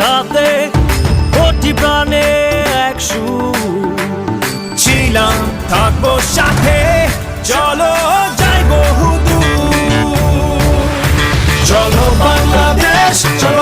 হাতে কোটি প্রাণে এক সুর। ছিলাম থাকবো সাথে, চলো যাই বহুদূর। চলো বাংলাদেশ, চলো